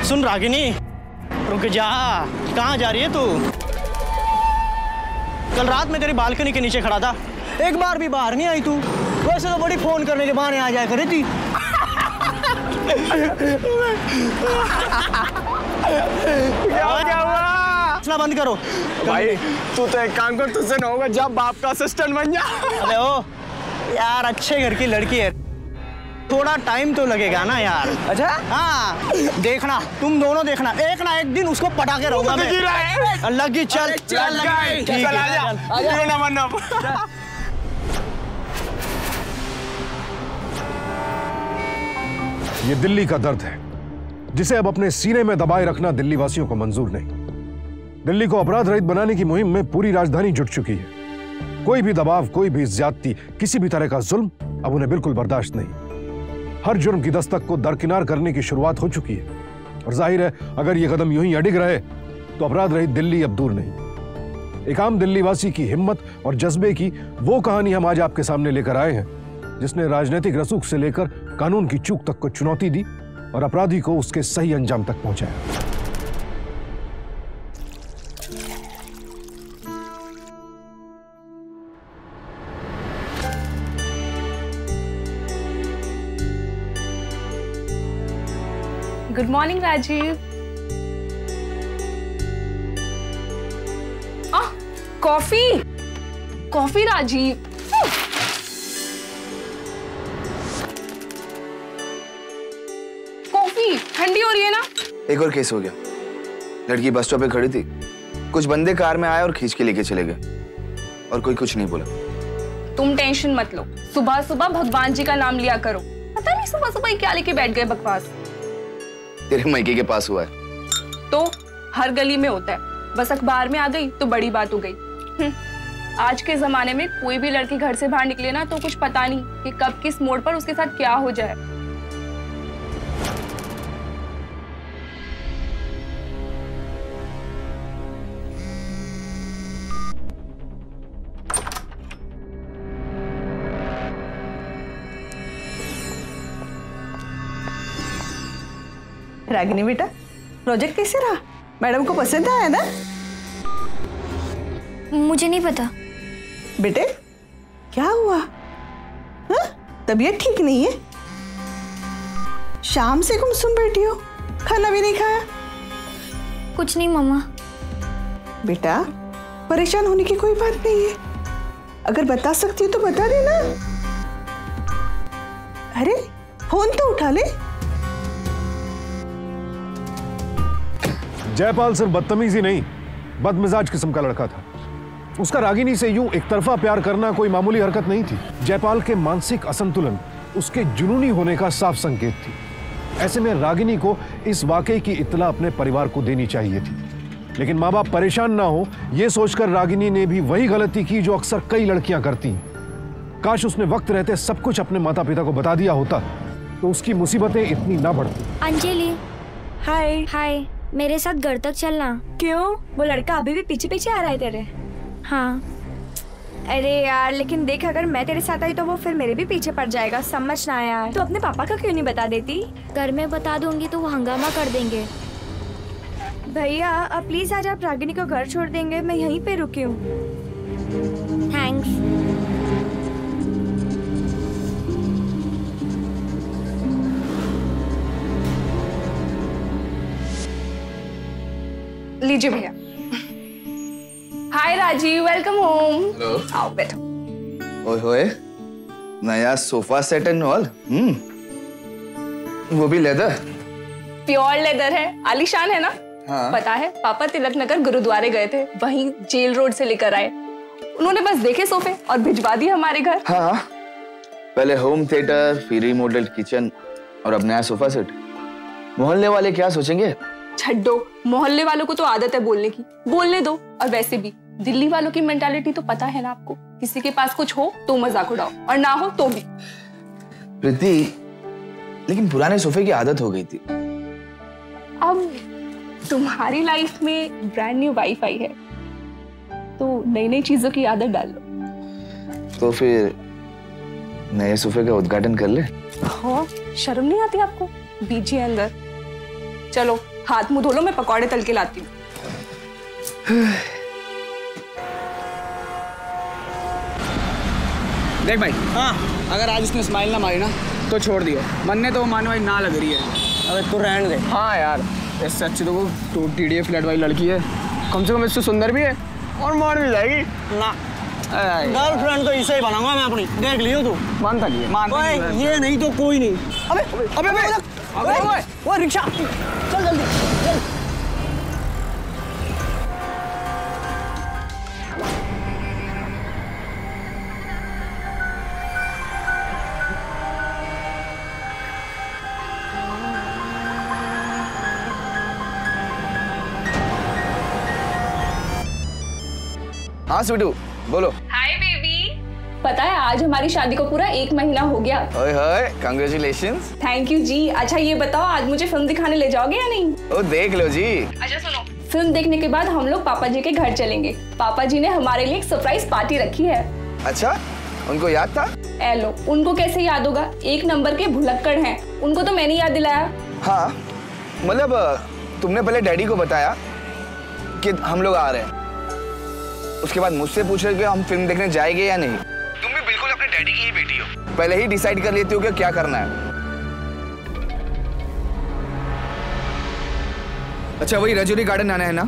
सुन रागिनी, रुक जा। कहाँ जा रही है तू? कल रात में तेरी बालकनी के नीचे खड़ा था, एक बार भी बाहर नहीं आई तू। वैसे तो बड़ी फोन करने के बहाने आ जाया करे थी। क्या हुआ? इतना बंद करो भाई। तू तो एक काम कर, तुझसे ना होगा, जब बाप का असिस्टेंट बन जा। अरे ओ यार, अच्छे घर की लड़की है, थोड़ा टाइम तो लगेगा ना यार। अच्छा हाँ, देखना तुम दोनों देखना, एक ना एक दिन उसको पटा के रहूंगा मैं। लगी चल चल ये दिल्ली का दर्द है जिसे अब अपने सीने में दबाए रखना दिल्ली वासियों को मंजूर नहीं। दिल्ली को अपराध रहित बनाने की मुहिम में पूरी राजधानी जुट चुकी है। कोई भी दबाव, कोई भी ज्यादती, किसी भी तरह का जुल्म अब उन्हें बिल्कुल बर्दाश्त नहीं। हर जुर्म की दस्तक को दरकिनार करने की शुरुआत हो चुकी है और जाहिर है अगर ये कदम यूं ही अडिग रहे तो अपराध रहित दिल्ली अब दूर नहीं। एक आम दिल्ली वासी की हिम्मत और जज्बे की वो कहानी हम आज आपके सामने लेकर आए हैं, जिसने राजनीतिक रसूख से लेकर कानून की चूक तक को चुनौती दी और अपराधी को उसके सही अंजाम तक पहुंचाया। Good morning Rajeev. Coffee coffee Rajeev. Coffee ठंडी हो रही है ना। एक और केस हो गया। लड़की बस स्टॉप पे खड़ी थी, कुछ बंदे कार में आए और खींच के लेके चले गए और कोई कुछ नहीं बोला। तुम टेंशन मत लो, सुबह सुबह भगवान जी का नाम लिया करो। पता नहीं सुबह सुबह क्या लेके बैठ गए बकवास। तेरे मायके के पास हुआ है तो हर गली में होता है, बस अखबार में आ गई तो बड़ी बात हो गई। आज के जमाने में कोई भी लड़की घर से बाहर निकले ना तो कुछ पता नहीं कि कब किस मोड़ पर उसके साथ क्या हो जाए। रागिनी बेटा, प्रोजेक्ट कैसे रहा? मैडम को पसंद आया ना? मुझे नहीं पता। बेटे क्या हुआ? हाँ? तबीयत ठीक नहीं है? शाम से गुमसुम बैठी हो, खाना भी नहीं खाया? कुछ नहीं मम्मा। बेटा परेशान होने की कोई बात नहीं है, अगर बता सकती हो तो बता देना। अरे फोन तो उठा ले। जयपाल सिर्फ बदतमीजी नहीं, बदमिजाज किस्म का लड़का था। उसका रागिनी से यूं एक तरफा प्यार करना कोई मामूली हरकत नहीं थी। जयपाल के मानसिक असंतुलन उसके जुनूनी होने का साफ संकेत थी। ऐसे में रागिनी को इस वाकये की इत्तला अपने परिवार को देनी चाहिए थी, लेकिन माँ बाप परेशान ना हो यह सोचकर रागिनी ने भी वही गलती की जो अक्सर कई लड़कियां करती हैं। काश उसने वक्त रहते सब कुछ अपने माता पिता को बता दिया होता तो उसकी मुसीबतें इतनी ना बढ़ती। अंजलि हाय। हाय, मेरे साथ घर तक चलना। क्यों? वो लड़का अभी भी पीछे पीछे आ रहा है तेरे? हाँ। अरे यार लेकिन देख, अगर मैं तेरे साथ आई तो वो फिर मेरे भी पीछे पड़ जाएगा, समझना यार। तो अपने पापा का क्यों नहीं बता देती? घर में बता दूंगी तो वो हंगामा कर देंगे। भैया अब प्लीज आज आप रागिनी को घर छोड़ देंगे, मैं यहीं पे रुकी हूँ। थैंक्स। लीजिए भैया। हाय राजीव, वेलकम होम। हेलो। आओ बैठो। ओए होए, नया सोफा सेट एंड ऑल। वो भी लेदर। प्योर लेदर है, आलीशान है ना? हाँ। पता है पापा तिलक नगर गुरुद्वारे गए थे, वहीं जेल रोड से लेकर आए। उन्होंने बस देखे सोफे और भिजवा दिए हमारे घर। हाँ, पहले होम थिएटर, फिर रिमॉडल्ड किचन और अब नया सोफा सेट। मोहल्ले वाले क्या सोचेंगे? छड्डो, मोहल्ले वालों को तो आदत है बोलने की, बोलने दो। और वैसे भी दिल्ली वालों की मेंटालिटी तो पता है ना आपको, किसी के पास कुछ हो तो मजाक उड़ाओ और ना हो तो भी। प्रीति, लेकिन पुराने सोफे की आदत हो गई थी। अब तुम्हारी लाइफ में ब्रांड न्यू वाइफ आई है तो नई नई चीजों की आदत डाल लो। तो फिर नए सोफे का उद्घाटन कर ले। हाँ, शर्म नहीं आती आपको? बीजिए अंदर। चलो हाथ मुंह धो लो, मैं पकौड़े तल के लाती हूँ। देख भाई, हाँ अगर आज उसने स्माइल ना मारी ना तो छोड़ दियो, मनने तो वो मान भाई ना लग रही है। अबे तू रहने दे। हाँ यार, इससे अच्छी तो वो TDA फ्लैट वाली लड़की है, कम से कम इससे सुंदर भी है और मान भी जाएगी ना। गर्लफ्रेंड तो इसे ही बनाऊंगा मैं अपनी, देख लियो तू। मानता नहीं है, मानता नहीं है। ये नहीं तो कोई नहीं। अबे अबे अबे वो रिक्शा, चल जल्दी चल। हाँ स्वीटू बोलो। Hi baby. पता है आज हमारी शादी को पूरा 1 महीना हो गया। ओए होए, कांग्रेचुलेशंस। थैंक यू जी। अच्छा ये बताओ आज मुझे फिल्म दिखाने ले जाओगे या नहीं? ओ देख लो जी। अच्छा सुनो, फिल्म देखने के बाद हम लोग पापा जी के घर चलेंगे। पापा जी ने हमारे लिए एक सरप्राइज पार्टी रखी है। अच्छा, उनको याद था? लो, उनको कैसे याद होगा, 1 नंबर के भुलक्कड़ हैं, उनको तो मैंने याद दिलाया। हाँ मतलब तुमने पहले डैडी को बताया कि हम लोग आ रहे हैं, उसके बाद मुझसे पूछ रहे कि हम फिल्म देखने जाएंगे या नहीं। तुम भी बिल्कुल अपने डैडी की ही बेटी हो, पहले ही डिसाइड कर लेती हो कि क्या करना है। अच्छा वही रजौरी गार्डन आना है ना?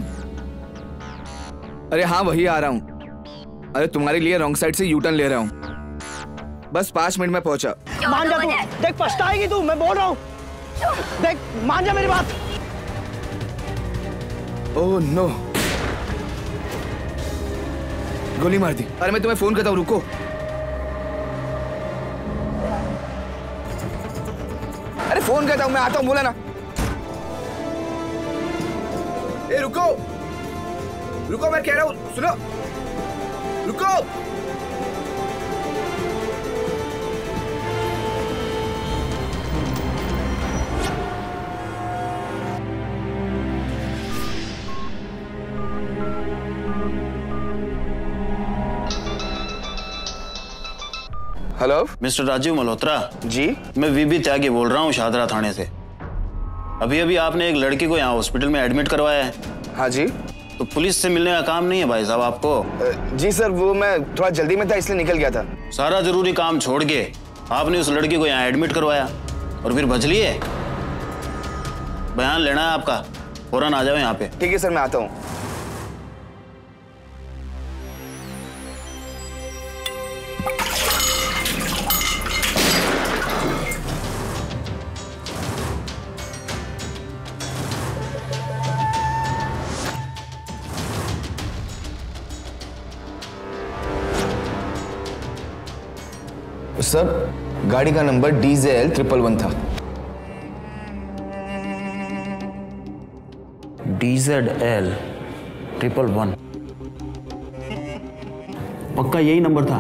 अरे हाँ वही आ रहा हूँ। अरे तुम्हारे लिए रॉन्ग साइड से यूटर्न ले रहा हूँ, बस 5 मिनट में पहुंचा। मान जा तू, देख पछताएगी तू, मैं बोल रहा हूँ। देख मान जा मेरी बात। ओह नो, गोली मार दी। अरे मैं तुम्हें फोन करता हूँ, रुको। अरे फोन करता हूँ, मैं आता हूँ, बोला ना। ए रुको रुको, मैं कह रहा हूँ, सुनो, रुको। हेलो मिस्टर राजीव मल्होत्रा जी, मैं वीबी त्यागी बोल रहा हूँ शाहदरा थाने से। अभी अभी आपने एक लड़की को यहाँ हॉस्पिटल में एडमिट करवाया है। हाँ जी। तो पुलिस से मिलने का काम नहीं है भाई साहब आपको? जी सर, वो मैं थोड़ा जल्दी में था इसलिए निकल गया था। सारा जरूरी काम छोड़ के आपने उस लड़की को यहाँ एडमिट करवाया और फिर भज लिए। बयान लेना है आपका, फौरन आ जाओ यहाँ पे। ठीक है सर, मैं आता हूँ। सर गाड़ी का नंबर DZL 111 था। DZL 111 पक्का यही नंबर था?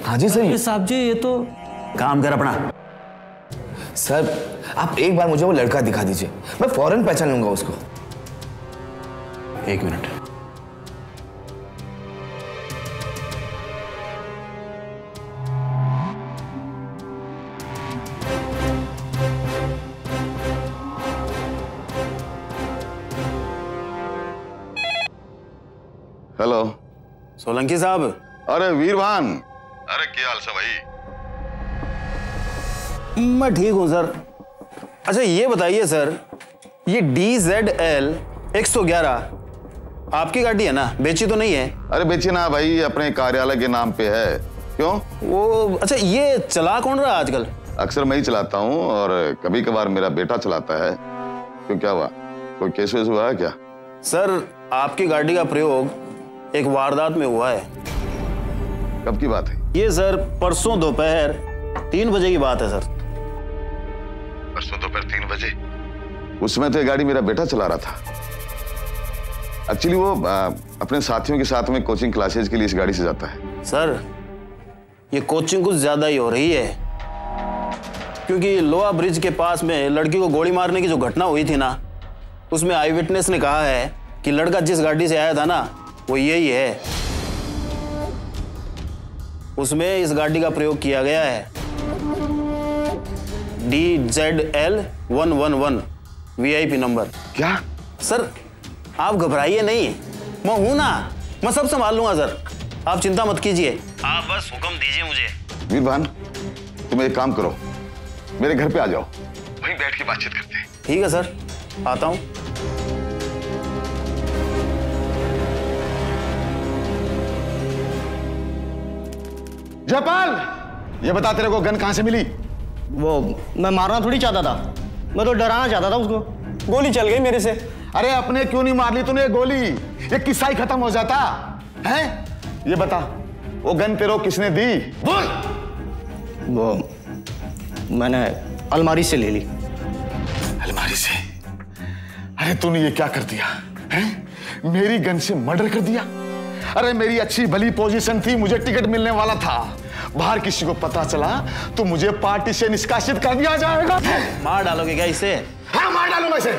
हाँ जी सर। साहब जी ये तो काम कर अपना। सर आप एक बार मुझे वो लड़का दिखा दीजिए, मैं फौरन पहचान लूंगा उसको। 1 मिनट। हेलो सोलंकी साहब। अरे वीरभान, अरे क्या हाल है भाई? मैं ठीक हूं सर। अच्छा ये बताइए सर, ये DZL 111 आपकी गाड़ी है ना? बेची तो नहीं है? अरे बेची ना भाई, अपने कार्यालय के नाम पे है। क्यों? वो अच्छा ये चला कौन रहा आजकल? अक्सर मैं ही चलाता हूँ और कभी कभार मेरा बेटा चलाता है। क्यों, क्या हुआ? कोई केस वेस हुआ है क्या? सर आपकी गाड़ी का प्रयोग एक वारदात में हुआ है। कब की बात है ये सर? परसों दोपहर 3 बजे की बात है सर। परसों दोपहर 3 बजे? उसमें तो ये गाड़ी मेरा बेटा चला रहा था। एक्चुअली वो अपने साथियों के साथ में कोचिंग क्लासेज के लिए इस गाड़ी से जाता है। सर ये कोचिंग कुछ ज्यादा ही हो रही है, क्योंकि लोहा ब्रिज के पास में लड़की को गोली मारने की जो घटना हुई थी ना, उसमें आई विटनेस ने कहा है कि लड़का जिस गाड़ी से आया था ना वो यही है। उसमें इस गाड़ी का प्रयोग किया गया है। DZL 111 VIP number. क्या? सर आप घबराइए नहीं, मैं हूं ना, मैं सब संभाल लूंगा सर, आप चिंता मत कीजिए, आप बस हुक्म दीजिए मुझे। वीरभान, तुम एक काम करो, मेरे घर पे आ जाओ, वहीं बैठ के बातचीत करते हैं। ठीक है सर, आता हूं। जयपाल, ये बता तेरे को गन कहां से मिली? वो मैं मारना थोड़ी चाहता था, मैं तो डराना चाहता था उसको। गोली चल गई मेरे से। अरे अपने क्यों नहीं मार ली तूने गोली? ये किस्सा ही खत्म हो जाता है। ये बता, वो गन तेरे को किसने दी? बोल। वो मैंने अलमारी से ले ली। अलमारी से? अरे तूने ये क्या कर दिया है? मेरी गन से मर्डर कर दिया? अरे मेरी अच्छी भली पोजीशन थी, मुझे टिकट मिलने वाला था, बाहर किसी को पता चला तो मुझे पार्टी से निष्कासित कर दिया जाएगा। मार डालोगे क्या इसे? हाँ मार डालूंगा इसे।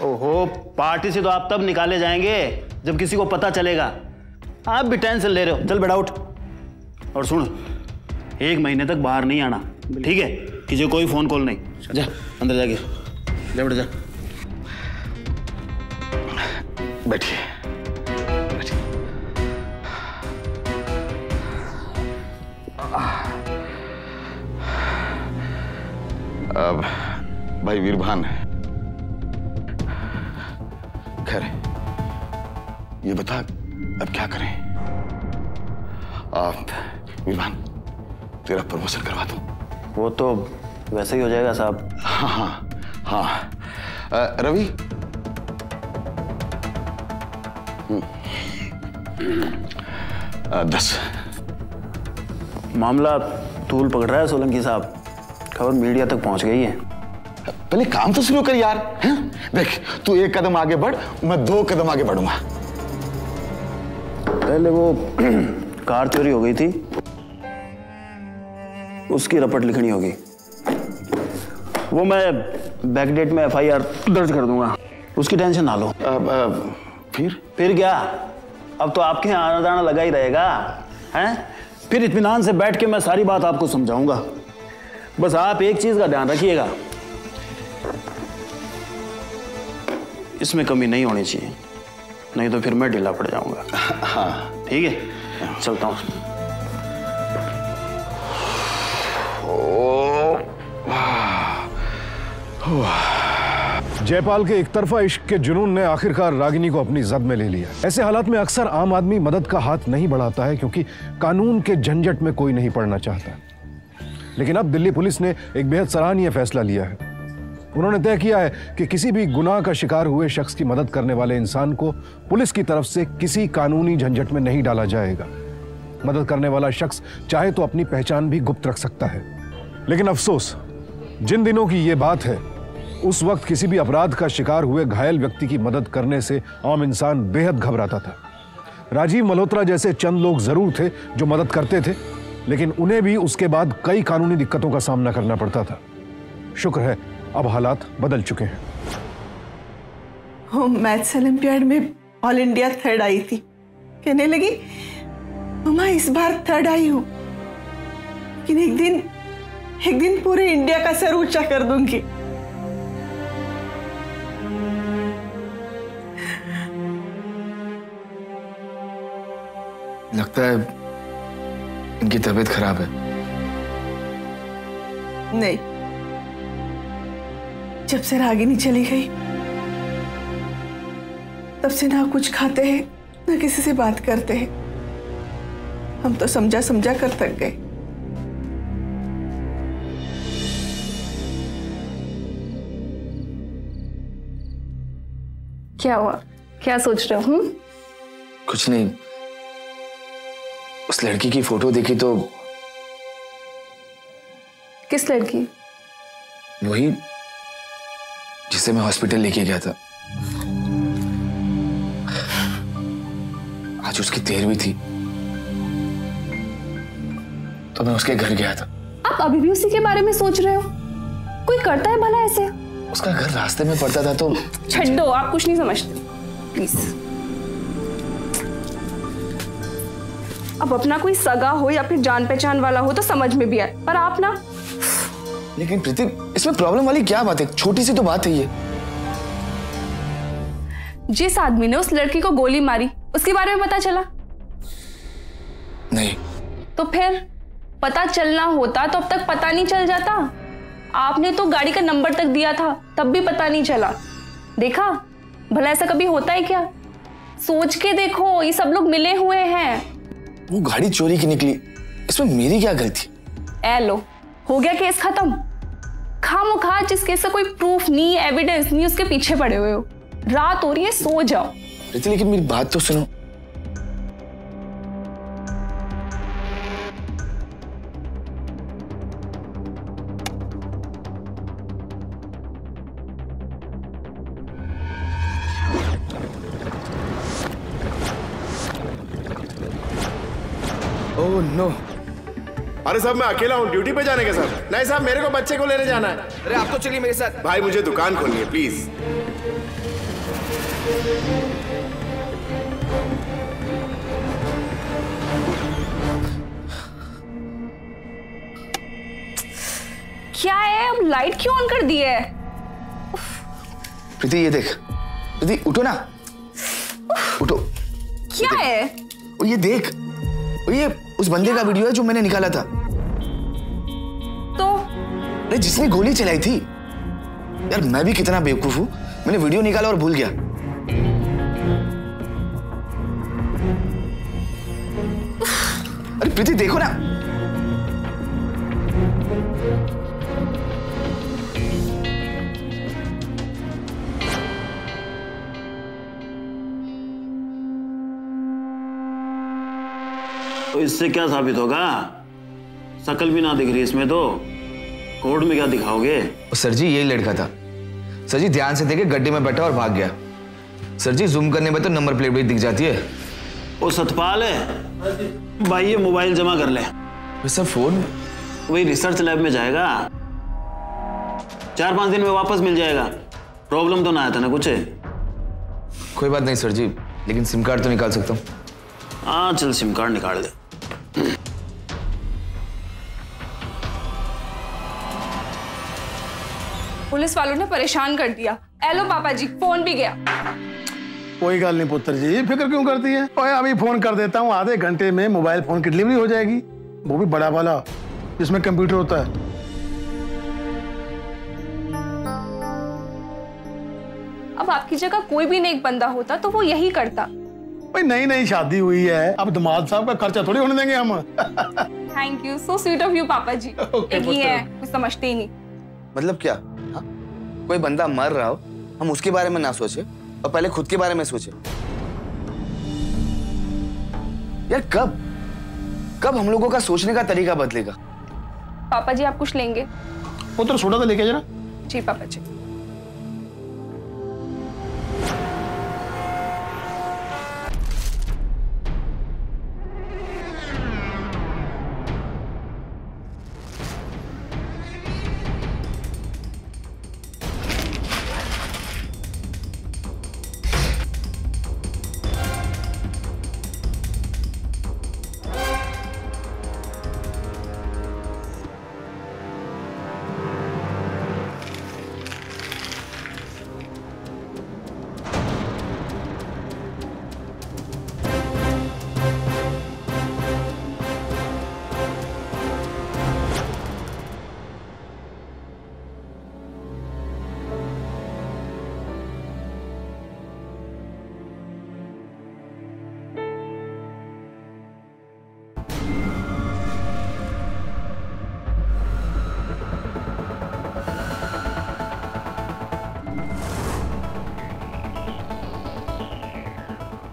ओहो, पार्टी से तो आप तब निकाले जाएंगे जब किसी को पता चलेगा। आप भी टेंशन ले रहे हो, चल बेटा उठ। और सुन, 1 महीने तक बाहर नहीं आना, ठीक है? किसी को कोई फोन कॉल नहीं। जा अंदर जाके, जा बेटा जा। बैठिए। अब भाई वीरभान, खैर ये बता अब क्या करें? वीरभान, तेरा प्रमोशन करवा दूं? वो तो वैसे ही हो जाएगा साहब। हाँ हाँ हाँ। रवि, दस। मामला तूल पकड़ रहा है सोलंकी साहब, खबर मीडिया तक पहुंच गई है। पहले काम तो शुरू कर यार। हैं? देख, तू 1 कदम आगे बढ़, मैं 2 कदम आगे बढ़ूंगा। पहले वो कार चोरी हो गई थी, उसकी रपट लिखनी होगी, वो मैं बैकडेट में FIR दर्ज कर दूंगा, उसकी टेंशन ना लो। फिर क्या, अब तो आपके यहाँ आना जाना लगा ही रहेगा, हैं? फिर इत्मीनान से बैठ के मैं सारी बात आपको समझाऊंगा। बस आप एक चीज का ध्यान रखिएगा, इसमें कमी नहीं होनी चाहिए, नहीं तो फिर मैं ढीला पड़ जाऊंगा। हाँ ठीक है, चलता हूँ। जयपाल के एकतरफा इश्क के जुनून ने आखिरकार रागिनी को अपनी जद में ले लिया। ऐसे हालात में अक्सर आम आदमी मदद का हाथ नहीं बढ़ाता है, क्योंकि कानून के झंझट में कोई नहीं पड़ना चाहता। लेकिन अब दिल्ली पुलिस ने एक बेहद सराहनीय फैसला लिया है। उन्होंने तय किया है कि किसी भी गुनाह का शिकार हुए शख्स की मदद करने वाले इंसान को पुलिस की तरफ से किसी कानूनी झंझट में नहीं डाला जाएगा। मदद करने वाला शख्स चाहे तो अपनी पहचान भी गुप्त रख सकता है। लेकिन अफसोस, जिन दिनों की ये बात है, उस वक्त किसी भी अपराध का शिकार हुए घायल व्यक्ति की मदद करने से आम इंसान बेहद घबराता था। राजीव मल्होत्रा जैसे चंद लोग जरूर थे जो मदद करते थे, लेकिन उन्हें भी उसके बाद कई कानूनी दिक्कतों का सामना करना पड़ता था। शुक्र है अब हालात बदल चुके हैं। वो मैथ्स ओलंपियाड में ऑल इंडिया 3rd आई थी, कहने लगी मम्मा इस बार 3rd आई हूं, लेकिन एक दिन पूरे इंडिया का सर ऊंचा कर दूंगी। लगता है इनकी तबीयत खराब है। नहीं, जब से रागिनी चली गई तब से ना कुछ खाते हैं ना किसी से बात करते हैं। हम तो समझा समझा कर थक गए। क्या हुआ, क्या सोच रहे हो? कुछ नहीं, उस लड़की की फोटो देखी तो। किस लड़की? वही जिसे मैं हॉस्पिटल लेके गया था। आज उसकी 13वीं थी, तो मैं उसके घर गया था। आप अभी भी उसी के बारे में सोच रहे हो? कोई करता है भला ऐसे? उसका घर रास्ते में पड़ता था तो। छड्डो, आप कुछ नहीं समझते, प्लीज। अब अपना कोई सगा हो या फिर जान पहचान वाला हो तो समझ में भी आए, पर आप ना। लेकिन प्रीति, इसमें प्रॉब्लम वाली क्या बात है? छोटी सी तो बात है ये। जिस आदमी ने उस लड़की को गोली मारी उसके बारे में पता चला? नहीं। तो फिर पता चलना होता तो अब तक पता नहीं चल जाता। आपने तो गाड़ी का नंबर तक दिया था, तब भी पता नहीं चला। देखा, भला ऐसा कभी होता है क्या? सोच के देखो, ये सब लोग मिले हुए हैं। वो गाड़ी चोरी की निकली, इसमें मेरी क्या गलती? ए लो, हो गया केस खत्म। खामोखा जिस केस का कोई प्रूफ नहीं, एविडेंस नहीं, उसके पीछे पड़े हुए हो। रात हो रही है, सो जाओ। प्रीति लेकिन मेरी बात तो सुनो। Oh no. अरे साहब मैं अकेला हूँ, ड्यूटी पे जाने के साहब। नहीं साहब, मेरे को बच्चे को लेने जाना है। अरे आप तो चलिए मेरे साथ। भाई मुझे दुकान खोलनी है, प्लीज। क्या है, अब लाइट क्यों ऑन कर दी है? प्रीति ये देख। प्रीति उठो ना, उठो। क्या है? और ये देख, और ये उस बंदे का वीडियो है जो मैंने निकाला था। तो अरे जिसने गोली चलाई थी। यार मैं भी कितना बेवकूफ हूं, मैंने वीडियो निकाला और भूल गया। अरे प्रीति देखो ना। तो इससे क्या साबित होगा? शकल भी ना दिख रही इसमें तो। कोर्ट में क्या दिखाओगे? सर जी यही लड़का था। सर जी ध्यान से देखे, गड्ढे में बैठा और भाग गया। सर जी जूम करने में तो नंबर प्लेट भी दिख जाती है। वो सतपाल है भाई, ये मोबाइल जमा कर ले। सर फोन वही रिसर्च लैब में जाएगा, 4-5 दिन में वापस मिल जाएगा। प्रॉब्लम तो ना आया था ना कुछ? कोई बात नहीं सर जी, लेकिन सिम कार्ड तो निकाल सकता हूँ। हाँ चल, सिम कार्ड निकाल दे। पुलिस वालों ने परेशान कर दिया। एलो पापा जी, फोन भी गया। कोई गल नहीं पुत्र जी, फिक्र क्यों करती है? ओए अभी फोन कर देता हूँ, आधे घंटे में मोबाइल फोन की डिलीवरी हो जाएगी, वो भी बड़ा वाला जिसमें कंप्यूटर होता है। अब आपकी जगह कोई भी नेक बंदा होता तो वो यही करता। भाई नई नई शादी हुई है, अब दामाद साहब का खर्चा थोड़ी होने देंगे हम। Thank you, so sweet of you पापा जी। एक ही है, कुछ समझते ही नहीं। मतलब क्या? हा? कोई बंदा मर रहा हो, हम उसके बारे में ना सोचे और पहले खुद के बारे में सोचे। यार कब हम लोगों का सोचने का तरीका बदलेगा? पापा जी आप कुछ लेंगे? पुत्र सोडा तो लेके जरा। जी पापा जी।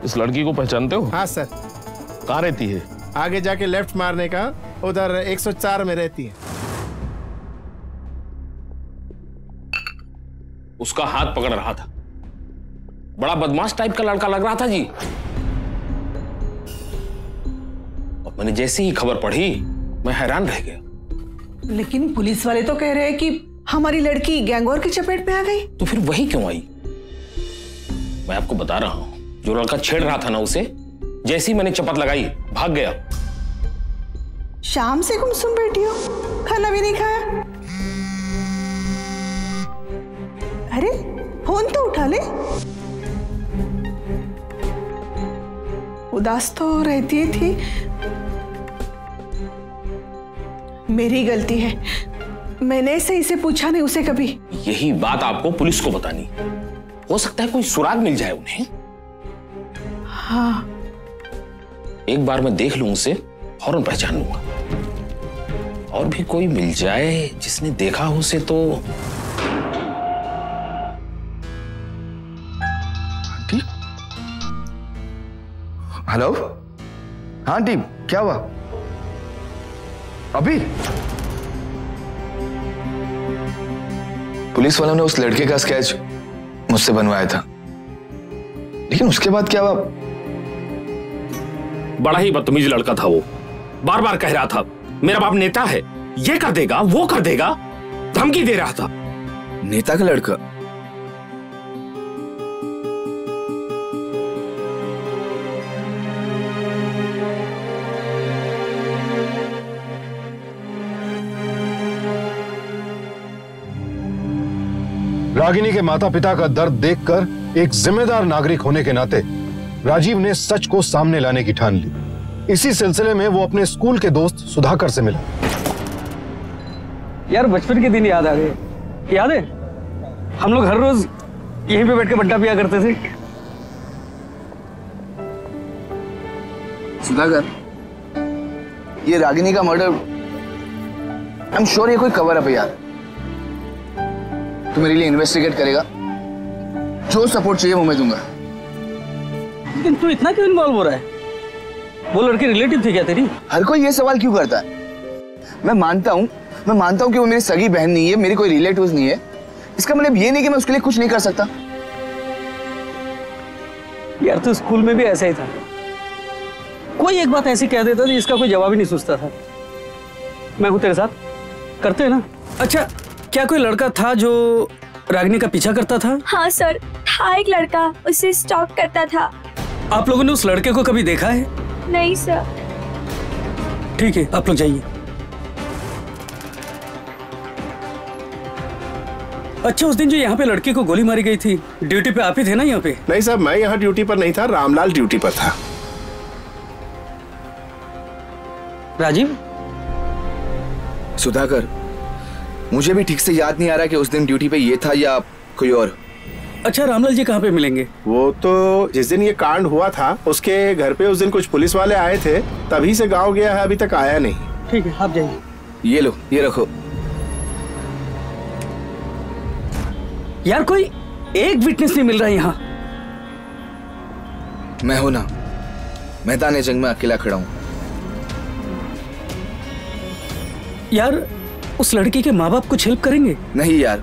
इस लड़की को पहचानते हो? हाँ सर। कहाँ रहती है? आगे जाके लेफ्ट मारने का, उधर 104 में रहती है। उसका हाथ पकड़ रहा था, बड़ा बदमाश टाइप का लड़का लग रहा था जी। और मैंने जैसे ही खबर पढ़ी मैं हैरान रह गया। लेकिन पुलिस वाले तो कह रहे हैं कि हमारी लड़की गैंगवॉर की चपेट में आ गई। तो फिर वही क्यों आई? मैं आपको बता रहा हूं, जो लड़का छेड़ रहा था ना उसे, जैसे ही मैंने चपत लगाई भाग गया। शाम से गुमसुम बैठी हो, खाना भी नहीं खाया? अरे फोन तो उठा ले। उदास तो रहती थी। मेरी गलती है, मैंने सही से पूछा नहीं उसे कभी। यही बात आपको पुलिस को बतानी, हो सकता है कोई सुराग मिल जाए उन्हें। हाँ, एक बार मैं देख लूं उसे, फौरन पहचान लूंगा। और भी कोई मिल जाए जिसने देखा हो उसे तो। Aunty, hello. हाँ आंटी, क्या हुआ? अभी पुलिस वालों ने उस लड़के का स्केच मुझसे बनवाया था, लेकिन उसके बाद क्या हुआ? बड़ा ही बदतमीज लड़का था वो। बार बार कह रहा था मेरा बाप नेता है, ये कर देगा वो कर देगा, धमकी दे रहा था। नेता का लड़का? रागिनी के माता पिता का दर्द देखकर एक जिम्मेदार नागरिक होने के नाते राजीव ने सच को सामने लाने की ठान ली। इसी सिलसिले में वो अपने स्कूल के दोस्त सुधाकर से मिला। यार बचपन के दिन याद आ गए। याद है हम लोग हर रोज यहीं पे बैठ के बट्टा पिया करते थे। सुधाकर, ये रागिनी का मर्डर, आई एम श्योर ये कोई कवर अप है यार। तू मेरे लिए इन्वेस्टिगेट करेगा, जो सपोर्ट चाहिए वो मैं दूंगा। लेकिन तू इतना क्यों इन्वॉल्व हो रहा है? वो लड़की रिलेटिव थी क्या तेरी? हर कोई ये सवाल क्यों करता है? मैं मानता हूँ कि वो मेरी सगी बहन नहीं है, मेरी कोई रिलेटिव नहीं है। इसका मतलब ये नहीं कि मैं उसके लिए कुछ नहीं कर सकता। यार तू स्कूल में भी ऐसा ही था, कोई एक बात ऐसी कह देता था जिसका कोई जवाब ही नहीं सोचता था। मैं हूं तेरे साथ, करते हैं ना? अच्छा, क्या कोई लड़का था जो रागिनी का पीछा करता था? हाँ सर, था एक लड़का, उसे स्टॉक करता था। आप लोगों ने उस लड़के को कभी देखा है? नहीं सर। ठीक है, आप लोग जाइए। अच्छा, उस दिन जो यहाँ पे लड़की को गोली मारी गई थी, ड्यूटी पे आप ही थे ना यहाँ पे? नहीं साहब, मैं यहाँ ड्यूटी पर नहीं था, रामलाल ड्यूटी पर था। राजीव? सुधाकर, मुझे भी ठीक से याद नहीं आ रहा कि उस दिन ड्यूटी पे ये था या कोई और। अच्छा, रामलाल जी कहाँ पे मिलेंगे? वो तो जिस दिन ये कांड हुआ था उसके घर पे उस दिन कुछ पुलिस वाले आए थे, तभी से गांव गया है, अभी तक आया नहीं। ठीक है, आप जाइए। ये लो, ये रखो। यार कोई एक विटनेस नहीं मिल रहा यहाँ। मैं हूं ना, मैदान जंग में अकेला खड़ा हूं। यार उस लड़की के माँ बाप कुछ हेल्प करेंगे? नहीं यार,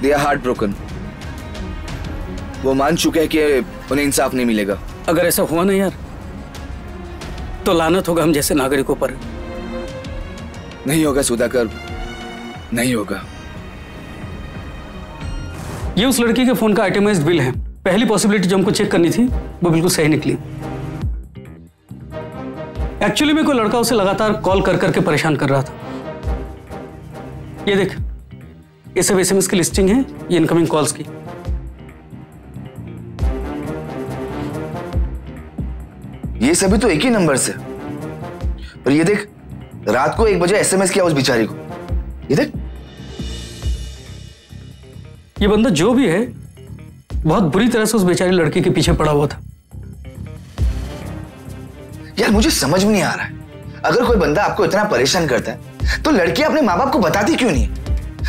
दे आर हार्ट ब्रोकन। वो मान चुके हैं कि उन्हें इंसाफ नहीं मिलेगा। अगर ऐसा हुआ ना यार, तो लानत होगा हम जैसे नागरिकों पर। नहीं होगा सुधाकर, नहीं होगा। ये उस लड़की के फोन का आइटमाइज्ड बिल है। पहली पॉसिबिलिटी जो हमको चेक करनी थी वो बिल्कुल सही निकली। एक्चुअली में कोई लड़का उसे लगातार कॉल कर करके परेशान कर रहा था। ये देख, ये सब एसएमएस की लिस्टिंग है, ये इनकमिंग कॉल्स की। ये सभी तो एक ही नंबर से। और ये देख, रात को 1 बजे एसएमएस किया उस बेचारी को। ये देख, ये बंदा जो भी है बहुत बुरी तरह से उस बेचारी लड़की के पीछे पड़ा हुआ था। यार मुझे समझ में नहीं आ रहा है, अगर कोई बंदा आपको इतना परेशान करता है तो लड़की अपने माँ बाप को बताती क्यों नहीं?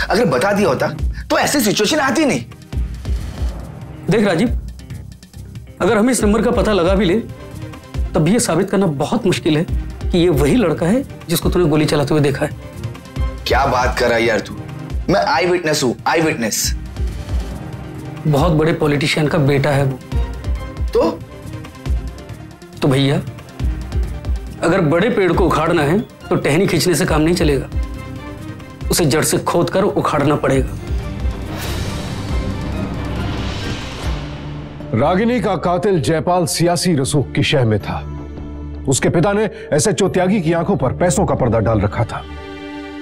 अगर बता दिया होता तो ऐसी सिचुएशन आती नहीं। देख राजीव, अगर हम इस नंबर का पता लगा भी ले तब भी ये साबित करना बहुत मुश्किल है कि ये वही लड़का है जिसको तूने गोली चलाते हुए देखा है। क्या बात कर रहा है यार तू? मैं आई विटनेस हूं, आई विटनेस। बहुत बड़े पॉलिटिशियन का बेटा है वो। तो भैया, अगर बड़े पेड़ को उखाड़ना है तो टहनी खींचने से काम नहीं चलेगा, उसे जड़ से खोद कर उखाड़ना पड़ेगा। रागिनी का कातिल जयपाल सियासी रसूख की शह में था। उसके पिता ने एसएचओ त्यागी की आंखों पर पैसों का पर्दा डाल रखा था।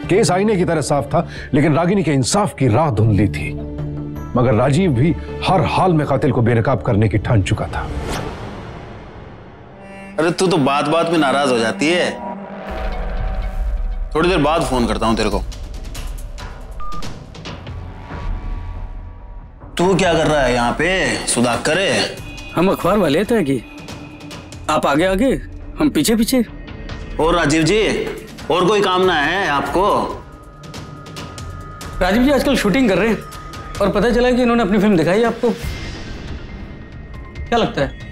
केस आईने की तरह साफ था, लेकिन रागिनी के इंसाफ की राह धुंधली थी। मगर राजीव भी हर हाल में कातिल को बेनकाब करने की ठान चुका था। अरे तू तो बात बात में नाराज हो जाती है। थोड़ी देर बाद फोन करता हूं तेरे को। तू क्या कर रहा है यहाँ पे सुधाकर? हम अखबार वाले थे कि आप आगे आगे हम पीछे पीछे। और राजीव जी, और कोई काम ना है आपको? राजीव जी आजकल शूटिंग कर रहे हैं और पता चला कि इन्होंने अपनी फिल्म दिखाई आपको। क्या लगता है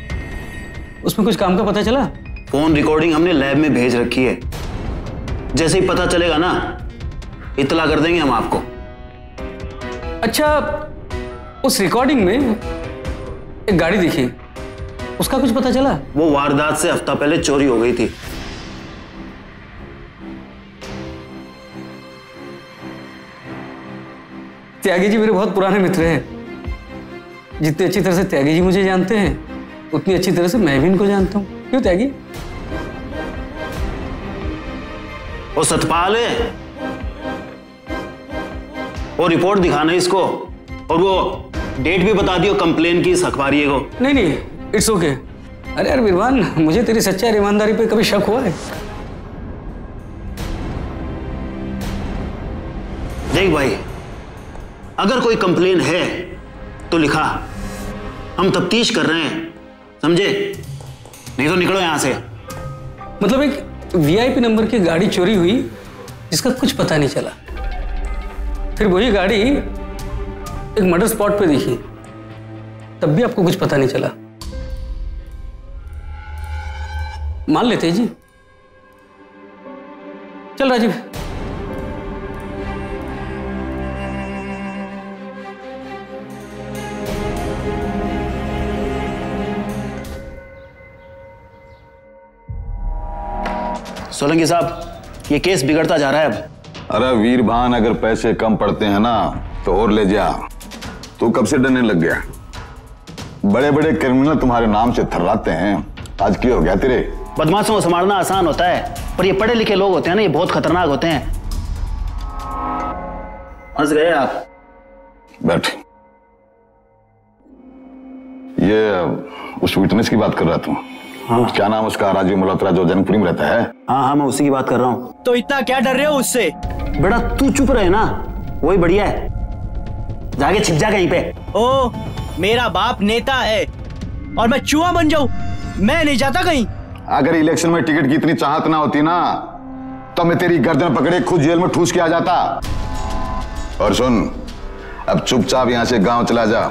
उसमें कुछ काम का पता चला? फोन रिकॉर्डिंग हमने लैब में भेज रखी है। जैसे ही पता चलेगा ना इत्तला कर देंगे हम आपको। अच्छा, उस रिकॉर्डिंग में एक गाड़ी दिखी, उसका कुछ पता चला? वो वारदात से हफ्ता पहले चोरी हो गई थी। त्यागी जी मेरे बहुत पुराने मित्र हैं। जितनी अच्छी तरह से त्यागी जी मुझे जानते हैं उतनी अच्छी तरह से मैं भी इनको जानता हूं। क्यों त्यागी? वो सतपाल है, वो रिपोर्ट दिखाना इसको, और वो डेट भी बता दियो कंप्लेन की इस अखबारिये को। नहीं नहीं, इट्स ओके। अरे यार विरवान, मुझे तेरी सच्चाई और ईमानदारी पे कभी शक हुआ है? देख भाई, अगर कोई कंप्लेन है तो लिखा, हम तफ्तीश कर रहे हैं, समझे? नहीं तो निकलो यहां से। मतलब एक वीआईपी नंबर की गाड़ी चोरी हुई जिसका कुछ पता नहीं चला, फिर वही गाड़ी एक मर्डर स्पॉट पे दिखी, तब भी आपको कुछ पता नहीं चला। मान लेते जी। चल राजीव। सोलंकी साहब, ये केस बिगड़ता जा रहा है अब। अरे वीरभान, अगर पैसे कम पड़ते हैं ना तो और ले जा। तू कब से डरने लग गया? बड़े बड़े क्रिमिनल तुम्हारे नाम से थर्राते हैं, आज क्या हो गया तेरे? बदमाशों को संभालना आसान होता है, पर ये पढ़े लिखे लोग होते हैं ना, ये बहुत खतरनाक होते हैं। हंस गए आप? बैठ। ये उस विटनेस की बात कर रहा तू? हाँ। क्या नाम उसका? राजीव मल्होत्रा, जो जनकपुरी में रहता है। हाँ हाँ, मैं उसी की बात कर रहा हूँ। तो इतना क्या डर रहे हो उससे? बेटा तू चुप रहे ना, वही बढ़िया है। जाके छिप जा कहीं पे। ओ, मेरा बाप नेता है और मैं चूहा बन जाऊं? मैं नहीं जाता कहीं। अगर इलेक्शन में टिकट की इतनी चाहत ना होती ना तो मैं तेरी गर्दन पकड़े खुद जेल में ठूस के आ जाता। और सुन, अब चुपचाप यहां से गांव चला जा,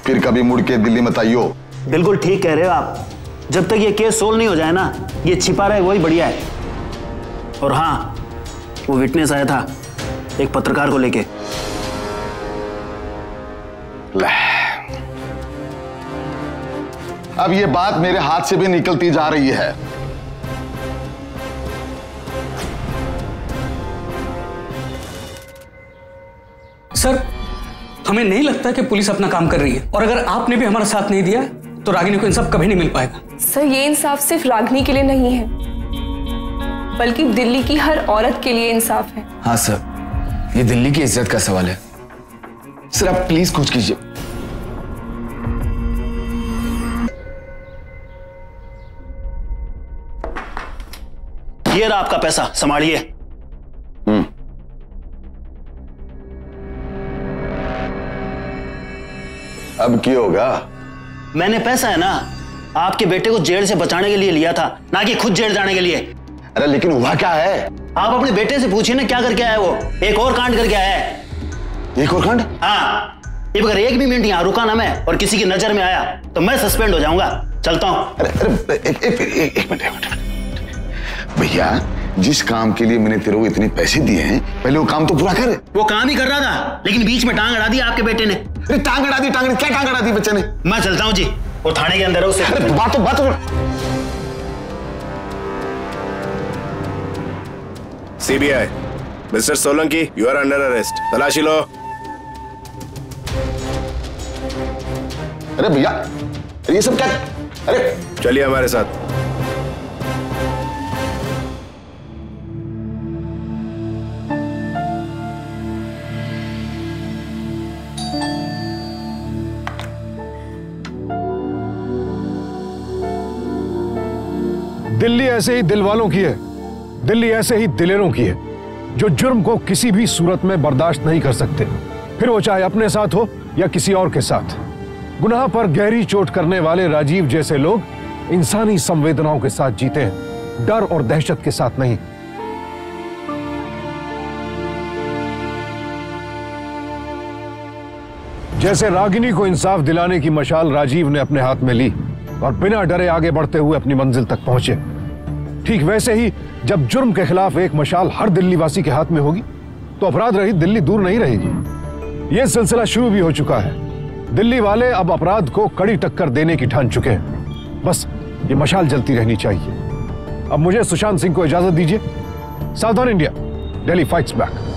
फिर कभी मुड़ के दिल्ली मत आइयो। बिल्कुल ठीक कह रहे हो आप। जब तक ये केस सोल्व नहीं हो जाए ना, ये छिपा रहे वही बढ़िया है। और हाँ, वो विटनेस आया था एक पत्रकार को लेके। अब ये बात मेरे हाथ से भी निकलती जा रही है। सर, हमें नहीं लगता कि पुलिस अपना काम कर रही है, और अगर आपने भी हमारा साथ नहीं दिया तो रागिनी को इंसाफ कभी नहीं मिल पाएगा। सर, ये इंसाफ सिर्फ रागिनी के लिए नहीं है, बल्कि दिल्ली की हर औरत के लिए इंसाफ है। हाँ सर, ये दिल्ली की इज्जत का सवाल है। सर आप प्लीज कुछ कीजिए। ये रहा आपका पैसा, संभालिए। अब क्या होगा? मैंने पैसा है ना आपके बेटे को जेल से बचाने के लिए लिया था, ना कि खुद जेल जाने के लिए। अरे लेकिन हुआ क्या है? आप अपने बेटे से पूछिए ना क्या करके आया वो। एक और कांड करके आया है। एक और कांड? हाँ, ये अगर एक भी मिनट यहाँ रुका ना मैं और किसी की नजर में आया तो मैं सस्पेंड हो जाऊंगा। चलता हूँ। अरे एक मिनट भैया, जिस काम के लिए मैंने तेरे को इतने पैसे दिए हैं, पहले वो काम तो पूरा कर। वो काम ही कर रहा था, लेकिन बीच में टांग अड़ा दी आपके बेटे ने। अरे टांग अड़ा दी? क्या टांग अड़ा दी बच्चे ने? मैं चलता हूँ जी, वो थाने के अंदर है। उससे बात CBI, mister Solanki, you are under arrest. तलाशी लो। अरे भैया, ये सब क्या? अरे चलिए हमारे साथ। दिल्ली ऐसे ही दिल वालों की है, दिल्ली ऐसे ही दिलेरों की है, जो जुर्म को किसी भी सूरत में बर्दाश्त नहीं कर सकते, फिर वो चाहे अपने साथ हो या किसी और के साथ। गुनाह पर गहरी चोट करने वाले राजीव जैसे लोग इंसानी संवेदनाओं के साथ जीते हैं, डर और दहशत के साथ नहीं। जैसे रागिनी को इंसाफ दिलाने की मशाल राजीव ने अपने हाथ में ली और बिना डरे आगे बढ़ते हुए अपनी मंजिल तक पहुंचे, ठीक वैसे ही जब जुर्म के खिलाफ एक मशाल हर दिल्ली वासी के हाथ में होगी तो अपराध रहित दिल्ली दूर नहीं रहेगी। यह सिलसिला शुरू भी हो चुका है। दिल्ली वाले अब अपराध को कड़ी टक्कर देने की ठान चुके हैं। बस ये मशाल जलती रहनी चाहिए। अब मुझे सुशांत सिंह को इजाजत दीजिए। सावधान इंडिया, दिल्ली फाइट्स बैक।